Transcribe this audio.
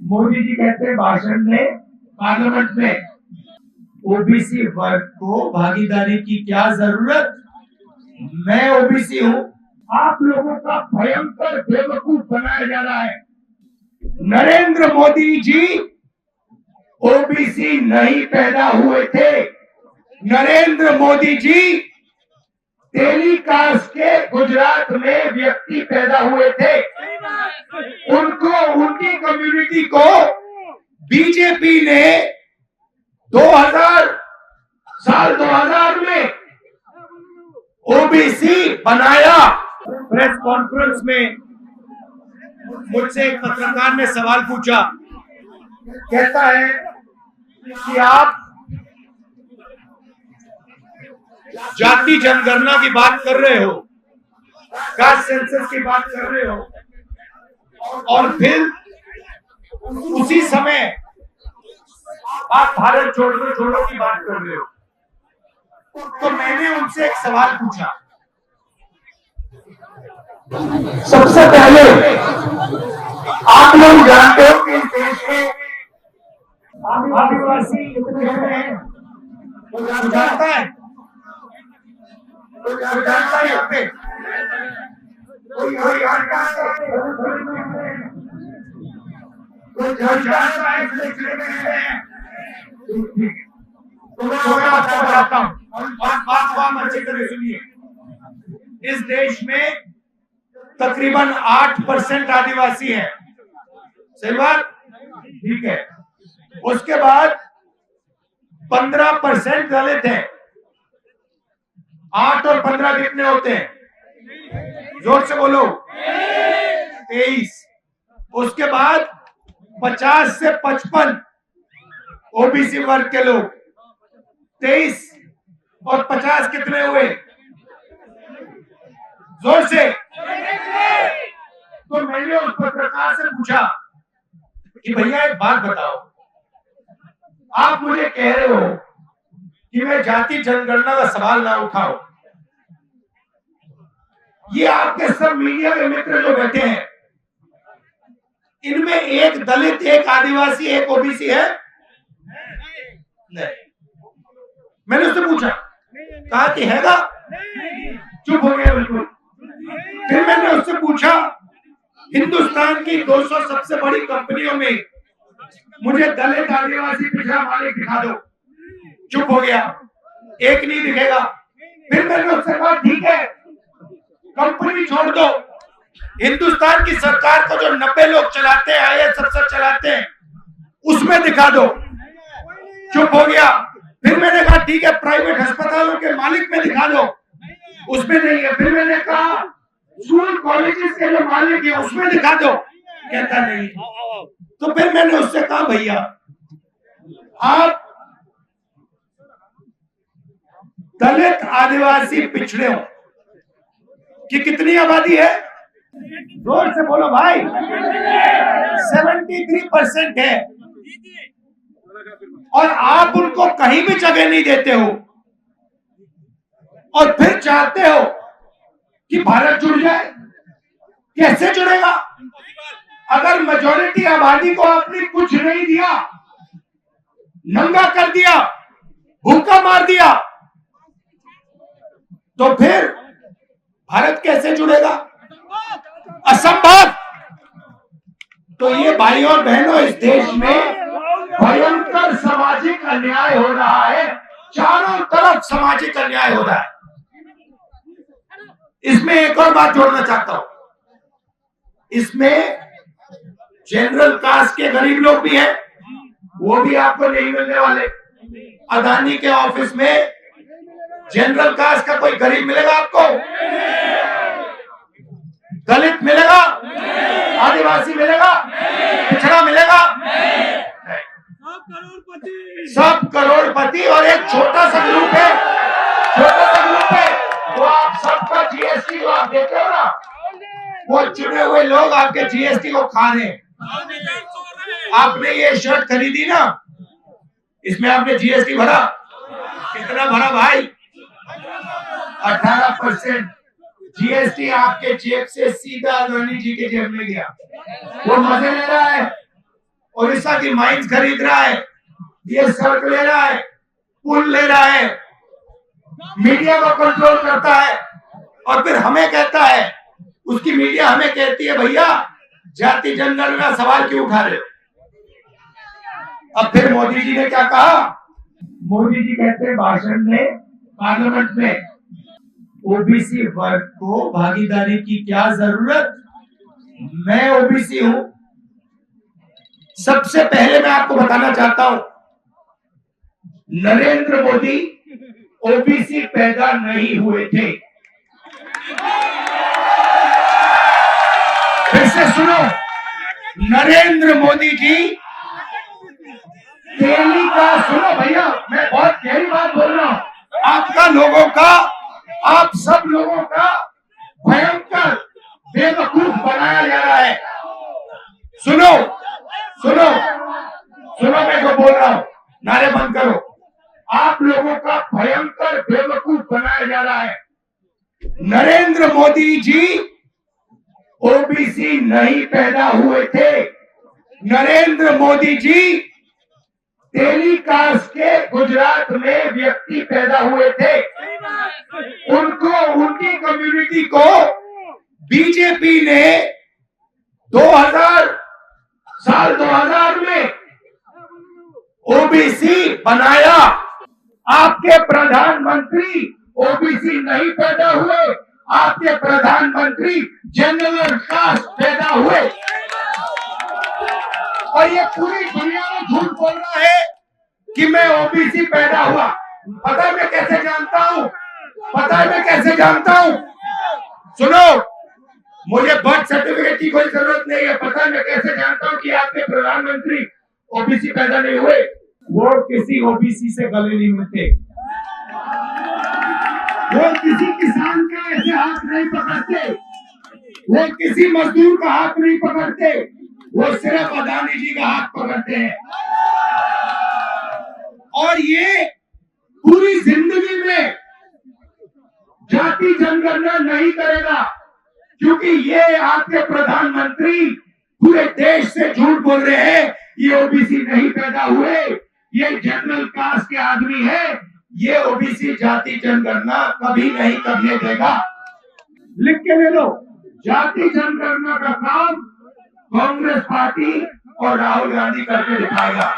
मोदी जी कहते हैं भाषण में पार्लियामेंट में, ओबीसी वर्ग को भागीदारी की क्या जरूरत, मैं ओबीसी हूँ। आप लोगों का भयंकर बेवकूफ बनाया जा रहा है। नरेंद्र मोदी जी ओबीसी नहीं पैदा हुए थे। नरेंद्र मोदी जी टेलीकास्ट के गुजरात में व्यक्ति पैदा हुए थे। उनको, उनकी कम्युनिटी को बीजेपी ने 2000 में ओबीसी बनाया। प्रेस कॉन्फ्रेंस में मुझसे एक पत्रकार ने सवाल पूछा, कहता है कि आप जाति जनगणना की बात कर रहे हो, कास्ट सेंसस की बात कर रहे हो, और फिर उसी समय आप भारत छोड़ो की बात कर रहे हो। तो मैंने उनसे एक सवाल पूछा, सबसे पहले आप लोग जानते हो कि इस देश में आदिवासी कितने हैं? तो जानता है, तो जानता है यहाँ पे कोई जानता है सिलसिले में। तो मैं आपको बताता हूँ और बात अच्छी तरह सुनिए। इस देश में तकरीबन 8% आदिवासी है, सही बात, ठीक है। उसके बाद 15% दलित है। 8 और 15 कितने होते हैं? जोर से बोलो। 23। उसके बाद 50 से 55 ओबीसी वर्ग के लोग, 23 और 50 कितने हुए? जोर से। तो मैंने उस पत्रकार से पूछा कि भैया एक बात बताओ, आप मुझे कह रहे हो कि मैं जाति जनगणना का सवाल ना उठाओ, ये आपके सब मीडिया के मित्र जो बैठे हैं, इनमें एक दलित, एक आदिवासी, एक ओबीसी है? नहीं। मैंने उससे पूछा, कहा कि हैगा? चुप हो गया बिल्कुल। फिर मैंने उससे पूछा, हिंदुस्तान की 200 सबसे बड़ी कंपनियों में मुझे दलित, आदिवासी, पिछड़ा मालिक दिखा दो। चुप हो गया, एक नहीं दिखेगा। फिर मैंने उससे कहा ठीक है, कंपनी छोड़ दो, हिंदुस्तान की सरकार को जो 90 लोग चलाते हैं, आईएएस अफसर चलाते हैं, उसमें दिखा दो। चुप हो गया। फिर मैंने कहा ठीक है, प्राइवेट अस्पतालों के मालिक में दिखा दो, उसमें नहीं है। फिर मैंने कहा स्कूल कॉलेजेस के जो मालिक है उसमें दिखा दो, कहता नहीं। तो फिर मैंने उससे कहा भैया आप दलित, आदिवासी, पिछड़े की कितनी आबादी है? जोर से बोलो भाई। 73% है, और आप उनको कहीं भी जगह नहीं देते हो, और फिर चाहते हो कि भारत जुड़ जाए। कैसे जुड़ेगा? अगर मेजॉरिटी आबादी को आपने कुछ नहीं दिया, नंगा कर दिया, भूखा मार दिया, तो फिर भारत कैसे जुड़ेगा? असंभव। तो ये भाई और बहनों, इस देश में भयंकर सामाजिक अन्याय हो रहा है, चारों तरफ सामाजिक अन्याय हो रहा है। इसमें एक और बात जोड़ना चाहता हूं, इसमें जनरल कास्ट के गरीब लोग भी हैं, वो भी आपको नहीं मिलने वाले। अदानी के ऑफिस में जनरल कास्ट का कोई गरीब मिलेगा आपको? दलित मिलेगा? आदिवासी मिलेगा? पिछड़ा मिलेगा? सब करोड़पति, और एक छोटा सा ग्रुप है, वो आप सबका जीएसटी जो आप देते हो ना, वो चुने हुए लोग आपके जीएसटी को खा रहे हैं। आपने ये शर्ट खरीदी ना, इसमें आपने जीएसटी भरा? कितना भरा भाई? 18% जीएसटी आपके जेब से सीधा अदानी जी के जेब में गया। वो मजे ले रहा है, उड़ीसा की माइंस खरीद रहा है, ये सड़क ले रहा है, पुल ले रहा है, मीडिया को कंट्रोल करता है, और फिर हमें कहता है, उसकी मीडिया हमें कहती है भैया जाति जनगणना सवाल क्यों उठा रहे हो। अब फिर मोदी जी ने क्या कहा, मोदी जी कहते हैं भाषण में पार्लियामेंट में, ओबीसी वर्ग को भागीदारी की क्या जरूरत, मैं ओबीसी हूं। सबसे पहले मैं आपको बताना चाहता हूं, नरेंद्र मोदी ओबीसी पैदा नहीं हुए थे। फिर से सुनो, नरेंद्र मोदी जी दिल्ली का, सुनो भैया मैं बहुत गहरी बात बोल रहा हूं, आपका लोगों का, आप सब लोगों का भयंकर बेवकूफ बनाया जा रहा है। सुनो सुनो सुनो, मैं जो बोल रहा हूं, नारे बंद करो। आप लोगों का भयंकर बेवकूफ बनाया जा रहा है। नरेंद्र मोदी जी ओबीसी नहीं पैदा हुए थे। नरेंद्र मोदी जी टेलीकास्ट के गुजरात में व्यक्ति पैदा हुए थे। उनको, उनकी कम्युनिटी को बीजेपी ने 2000 में ओबीसी बनाया। आपके प्रधानमंत्री ओबीसी नहीं पैदा हुए, आपके प्रधानमंत्री जनरल कास्ट पैदा हुए। और ये पूरी दुनिया में झूठ बोल रहा है कि मैं ओबीसी पैदा हुआ। पता है मैं कैसे जानता हूं, पता है मैं कैसे जानता हूं, सुनो, मुझे बर्थ सर्टिफिकेट की कोई जरूरत नहीं है। पता है मैं कैसे जानता हूं कि आपके प्रधानमंत्री ओबीसी पैदा नहीं हुए, वो किसी ओबीसी से गले नहीं मिलते, वो किसी किसान का ऐसे हाथ नहीं पकड़ते, वो किसी मजदूर का हाथ नहीं पकड़ते, वो सिर्फ अदानी जी का हाथ पकड़ते हैं। और ये पूरी जिंदगी में जाति जनगणना नहीं करेगा, क्योंकि ये आपके प्रधानमंत्री पूरे देश से झूठ बोल रहे हैं, ये ओबीसी नहीं पैदा हुए, ये जनरल कास्ट के आदमी है, ये ओबीसी जाति जनगणना कभी नहीं करने देगा। लिख के ले लो, जाति जनगणना का काम कांग्रेस पार्टी और राहुल गांधी करके दिखाएगा।